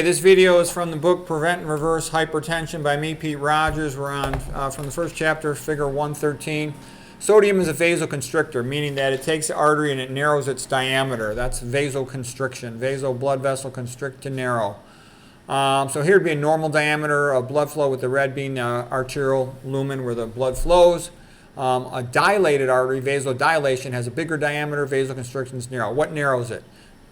This video is from the book Prevent and Reverse Hypertension by me, Pete Rogers. We're on from the first chapter, figure 113. Sodium is a vasoconstrictor, meaning that it takes the artery and it narrows its diameter. That's vasoconstriction. Blood vessel constrict to narrow. So here would be a normal diameter of blood flow, with the red being arterial lumen where the blood flows. A dilated artery, vasodilation, has a bigger diameter. Vasoconstriction is narrow. What narrows it?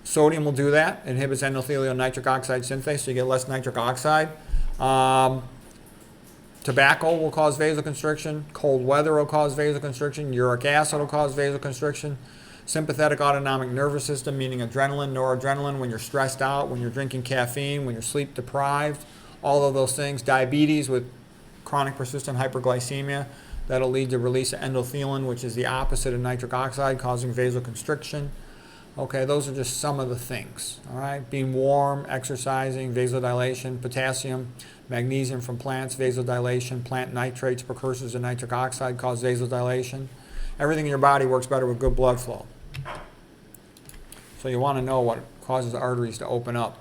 Sodium will do that. It inhibits endothelial nitric oxide synthase, so you get less nitric oxide. Tobacco will cause vasoconstriction. Cold weather will cause vasoconstriction. Uric acid will cause vasoconstriction. Sympathetic autonomic nervous system, meaning adrenaline, noradrenaline, when you're stressed out, when you're drinking caffeine, when you're sleep deprived, all of those things. Diabetes with chronic persistent hyperglycemia, that'll lead to release of endothelin, which is the opposite of nitric oxide, causing vasoconstriction. Okay, those are just some of the things, all right? Being warm, exercising, vasodilation, potassium, magnesium from plants, vasodilation, plant nitrates, precursors of nitric oxide, cause vasodilation. Everything in your body works better with good blood flow. So you want to know what causes arteries to open up.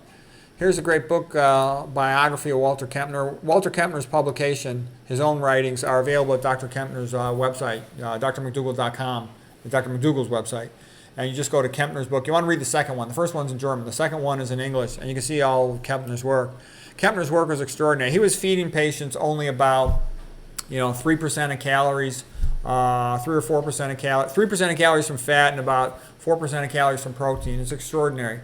Here's a great book, biography of Walter Kempner. Walter Kempner's publication, his own writings, are available at Dr. Kempner's website, drmcdougall.com, Dr. McDougall's website. And you just go to Kempner's book. You want to read the second one. The first one's in German. The second one is in English. And you can see all of Kempner's work. Kempner's work was extraordinary. He was feeding patients only about 3% of calories, 3 or 4% of calories, 3% of calories from fat and about 4% of calories from protein. It's extraordinary.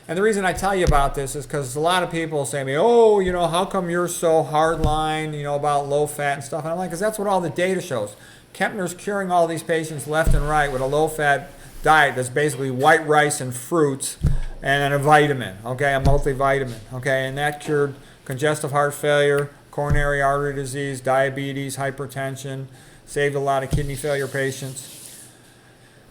And the reason I tell you about this is because a lot of people say to me, oh, how come you're so hardline, about low fat and stuff. And I'm like, because that's what all the data shows. Kempner's curing all these patients left and right with a low fat diet that's basically white rice and fruits and then a vitamin, okay, a multivitamin, okay, and that cured congestive heart failure, coronary artery disease, diabetes, hypertension, saved a lot of kidney failure patients.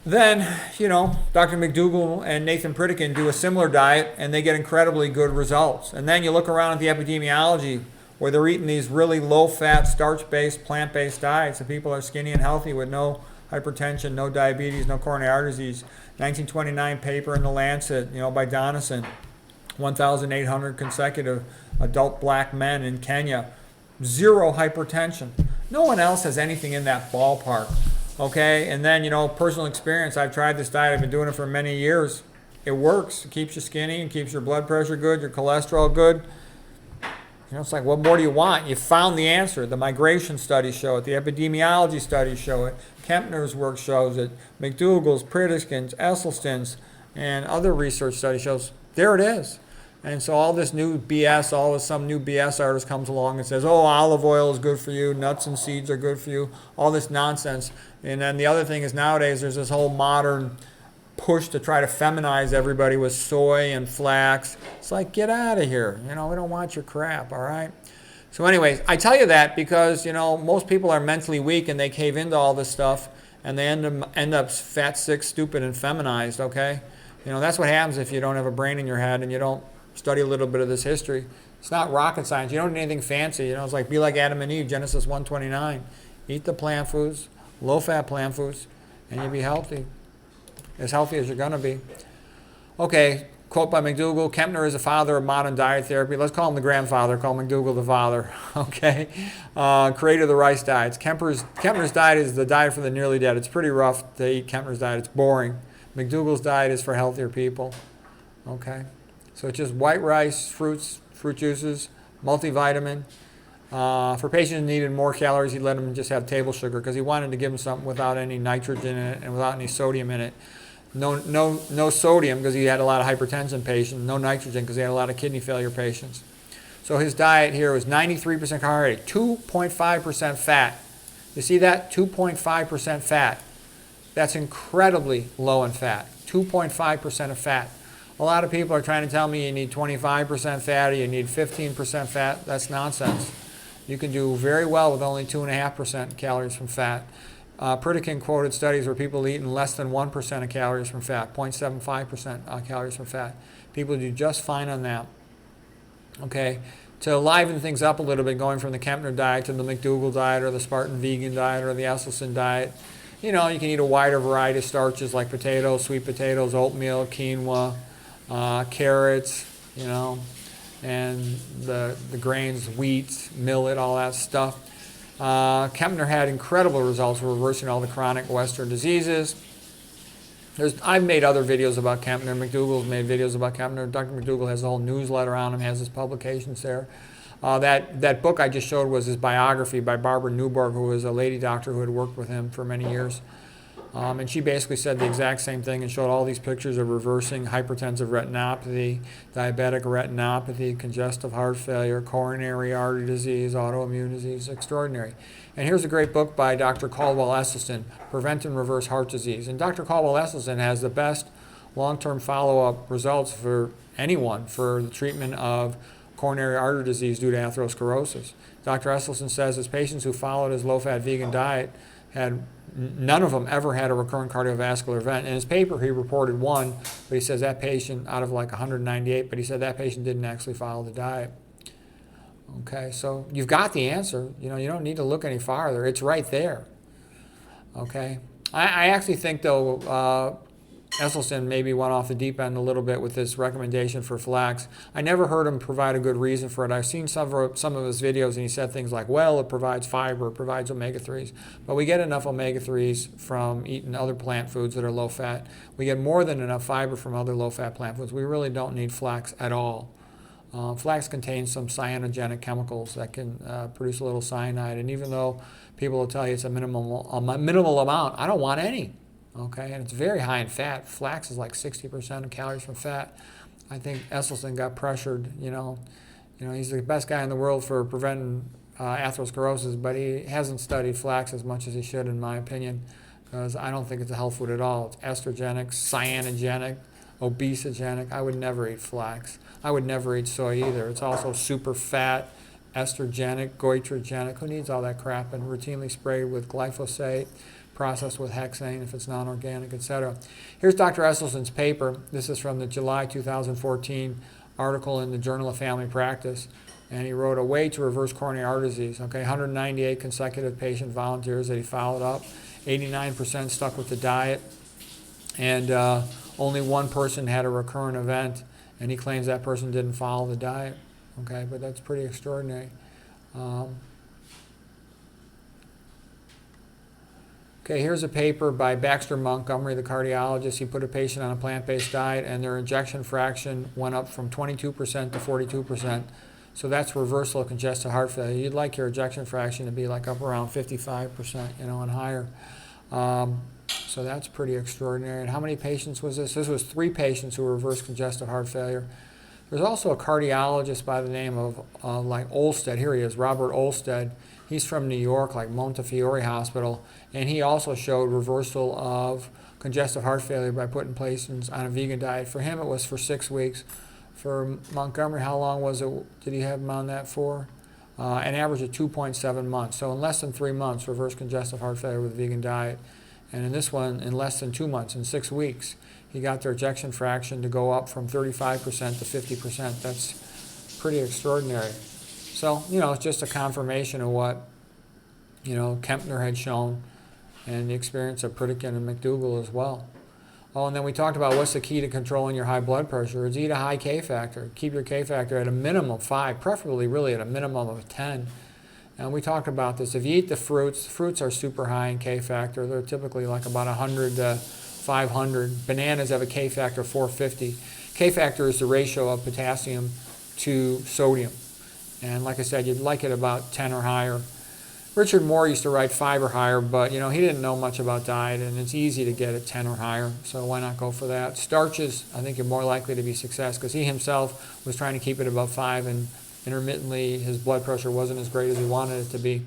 Then, Dr. McDougall and Nathan Pritikin do a similar diet and they get incredibly good results. And then you look around at the epidemiology where they're eating these really low-fat, starch-based, plant-based diets, and people are skinny and healthy with no hypertension, no diabetes, no coronary artery disease. 1929 paper in the Lancet, by Donison. 1,800 consecutive adult black men in Kenya. Zero hypertension. No one else has anything in that ballpark. Okay, and then, personal experience. I've tried this diet. I've been doing it for many years. It works. It keeps you skinny. It keeps your blood pressure good, your cholesterol good. It's like, what more do you want? You found the answer. The migration studies show it. The epidemiology studies show it. Kempner's work shows it. McDougall's, Pritikin's, Esselstyn's, and other research studies shows there it is. And so all this new BS, some new BS artist comes along and says, oh, olive oil is good for you, nuts and seeds are good for you, all this nonsense. And then the other thing is nowadays there's this whole modern push to try to feminize everybody with soy and flax. It's like, get out of here. We don't want your crap, all right? So anyways, I tell you that because, most people are mentally weak and they cave into all this stuff and they end up fat, sick, stupid, and feminized, okay? That's what happens if you don't have a brain in your head and you don't study a little bit of this history. It's not rocket science. You don't need anything fancy. It's like be like Adam and Eve, Genesis 1:29. Eat the plant foods, low-fat plant foods, and you'll be healthy. As healthy as you're going to be. Okay, quote by McDougall, Kempner is the father of modern diet therapy. Let's call him the grandfather, call McDougall the father, okay? Creator of the rice diets. Kempner's diet is the diet for the nearly dead. It's pretty rough to eat Kempner's diet. It's boring. McDougall's diet is for healthier people, okay? So it's just white rice, fruits, fruit juices, multivitamin. For patients who needed more calories, he let them just have table sugar because he wanted to give them something without any nitrogen in it and without any sodium in it. No sodium because he had a lot of hypertension patients. No nitrogen because he had a lot of kidney failure patients. So his diet here was 93% carbohydrate, 2.5% fat. You see that? 2.5% fat. That's incredibly low in fat. 2.5% of fat. A lot of people are trying to tell me you need 25% fat or you need 15% fat. That's nonsense. You can do very well with only 2.5% calories from fat. Pritikin quoted studies where people eating less than 1% of calories from fat, 0.75% calories from fat. People do just fine on that. Okay, to liven things up a little bit, going from the Kempner diet to the McDougall diet or the Spartan vegan diet or the Esselstyn diet, you can eat a wider variety of starches like potatoes, sweet potatoes, oatmeal, quinoa, carrots, and the grains, wheat, millet, all that stuff. Kempner had incredible results for reversing all the chronic Western diseases. I've made other videos about Kempner. McDougall's made videos about Kempner. Dr. McDougall has a whole newsletter on him, has his publications there. That book I just showed was his biography by Barbara Newborg, who was a lady doctor who had worked with him for many years. And she basically said the exact same thing and showed all these pictures of reversing hypertensive retinopathy, diabetic retinopathy, congestive heart failure, coronary artery disease, autoimmune disease. Extraordinary. And here's a great book by Dr. Caldwell Esselstyn, Prevent and Reverse Heart Disease. And Dr. Caldwell Esselstyn has the best long-term follow-up results for anyone for the treatment of coronary artery disease due to atherosclerosis. Dr. Esselstyn says his patients who followed his low-fat vegan diet had none of them ever had a recurrent cardiovascular event. In his paper, he reported one, but he says that patient out of like 198, but he said that patient didn't actually follow the diet. Okay, so you've got the answer. You don't need to look any farther. It's right there. Okay, I actually think though Esselstyn maybe went off the deep end a little bit with this recommendation for flax. I never heard him provide a good reason for it. I've seen some of his videos and he said things like, well, it provides fiber, it provides omega-3s. But we get enough omega-3s from eating other plant foods that are low-fat. We get more than enough fiber from other low-fat plant foods. We really don't need flax at all. Flax contains some cyanogenic chemicals that can produce a little cyanide. And even though people will tell you it's a minimal amount, I don't want any. Okay, and it's very high in fat. Flax is like 60% of calories from fat. I think Esselstyn got pressured. He's the best guy in the world for preventing atherosclerosis, but he hasn't studied flax as much as he should, in my opinion, because I don't think it's a health food at all. It's estrogenic, cyanogenic, obesogenic. I would never eat flax. I would never eat soy either. It's also super fat, estrogenic, goitrogenic. Who needs all that crap? And routinely sprayed with glyphosate, processed with hexane if it's non-organic, etc. Here's Dr. Esselstyn's paper. This is from the July 2014 article in the Journal of Family Practice. And he wrote a way to reverse coronary artery disease. Okay, 198 consecutive patient volunteers that he followed up. 89% stuck with the diet. And only one person had a recurrent event. And he claims that person didn't follow the diet. Okay, but that's pretty extraordinary. Okay, here's a paper by Baxter Montgomery, the cardiologist. He put a patient on a plant-based diet, and their ejection fraction went up from 22% to 42%. So that's reversal of congestive heart failure. You'd like your ejection fraction to be like up around 55%, and higher. So that's pretty extraordinary. And how many patients was this? This was 3 patients who reversed congestive heart failure. There's also a cardiologist by the name of Olsted. Here he is, Robert Olsted. He's from New York, like Montefiore Hospital, and he also showed reversal of congestive heart failure by putting patients on a vegan diet. For him, it was for 6 weeks. For Montgomery, how long was it? Did he have him on that for? An average of 2.7 months. So in less than 3 months, reversed congestive heart failure with a vegan diet. And in this one, in less than 2 months, in 6 weeks, he got their ejection fraction to go up from 35% to 50%. That's pretty extraordinary. So, it's just a confirmation of what, Kempner had shown and the experience of Pritikin and McDougall as well. Oh, and then we talked about what's the key to controlling your high blood pressure. It's eat a high K factor. Keep your K factor at a minimum of 5, preferably really at a minimum of 10. And we talked about this. If you eat the fruits are super high in K factor. They're typically like about 100 to 500. Bananas have a K factor of 450. K factor is the ratio of potassium to sodium. And like I said, you'd like it about 10 or higher. Richard Moore used to write 5 or higher, but he didn't know much about diet, and it's easy to get it 10 or higher, so why not go for that? Starches, I think you're more likely to be success, because he himself was trying to keep it above 5, and intermittently his blood pressure wasn't as great as he wanted it to be.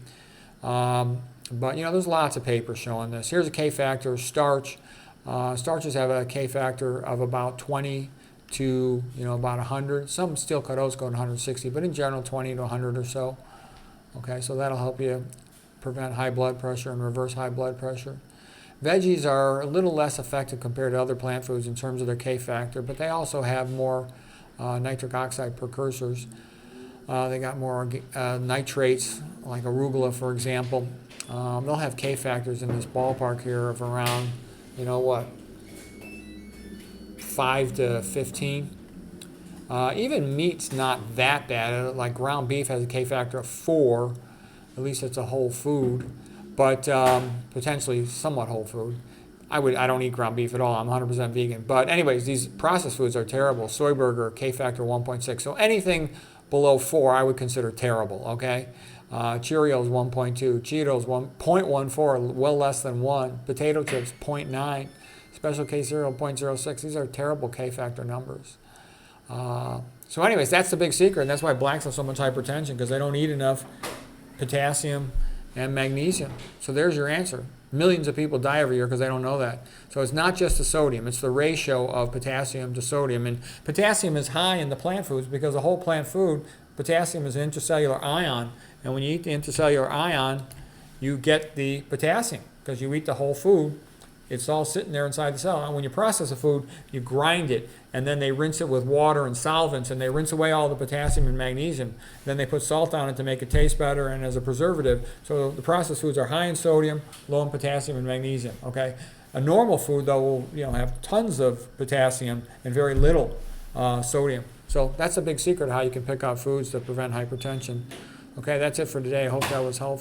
But there's lots of papers showing this. Here's a K factor, starch. Starches have a K factor of about 20 to about 100. Some steel cut oats go to 160, but in general 20 to 100 or so. Okay, so that'll help you prevent high blood pressure and reverse high blood pressure. Veggies are a little less effective compared to other plant foods in terms of their K factor, but they also have more nitric oxide precursors. They got more nitrates, like arugula, for example. They'll have K factors in this ballpark here of around, 5 to 15. Even meat's not that bad. Like ground beef has a K factor of 4. At least it's a whole food, but potentially somewhat whole food. I don't eat ground beef at all. I'm 100% vegan. But anyways, these processed foods are terrible. Soy burger, K factor 1.6. So anything below 4 I would consider terrible, okay? Cheerios 1.2, Cheetos 1.14, well less than 1. Potato chips 0.9, Special K cereal 0.06. These are terrible K factor numbers. So anyways, that's the big secret, and that's why blacks have so much hypertension, because they don't eat enough potassium and magnesium. So there's your answer. Millions of people die every year because they don't know that. So it's not just the sodium, it's the ratio of potassium to sodium. And potassium is high in the plant foods because the whole plant food, potassium is an intracellular ion. And when you eat the intracellular ion, you get the potassium because you eat the whole food. It's all sitting there inside the cell. And when you process a food, you grind it, and then they rinse it with water and solvents, and they rinse away all the potassium and magnesium. Then they put salt on it to make it taste better and as a preservative. So the processed foods are high in sodium, low in potassium and magnesium. Okay, a normal food though will have tons of potassium and very little sodium. So that's a big secret of how you can pick out foods that prevent hypertension. Okay, that's it for today. I hope that was helpful.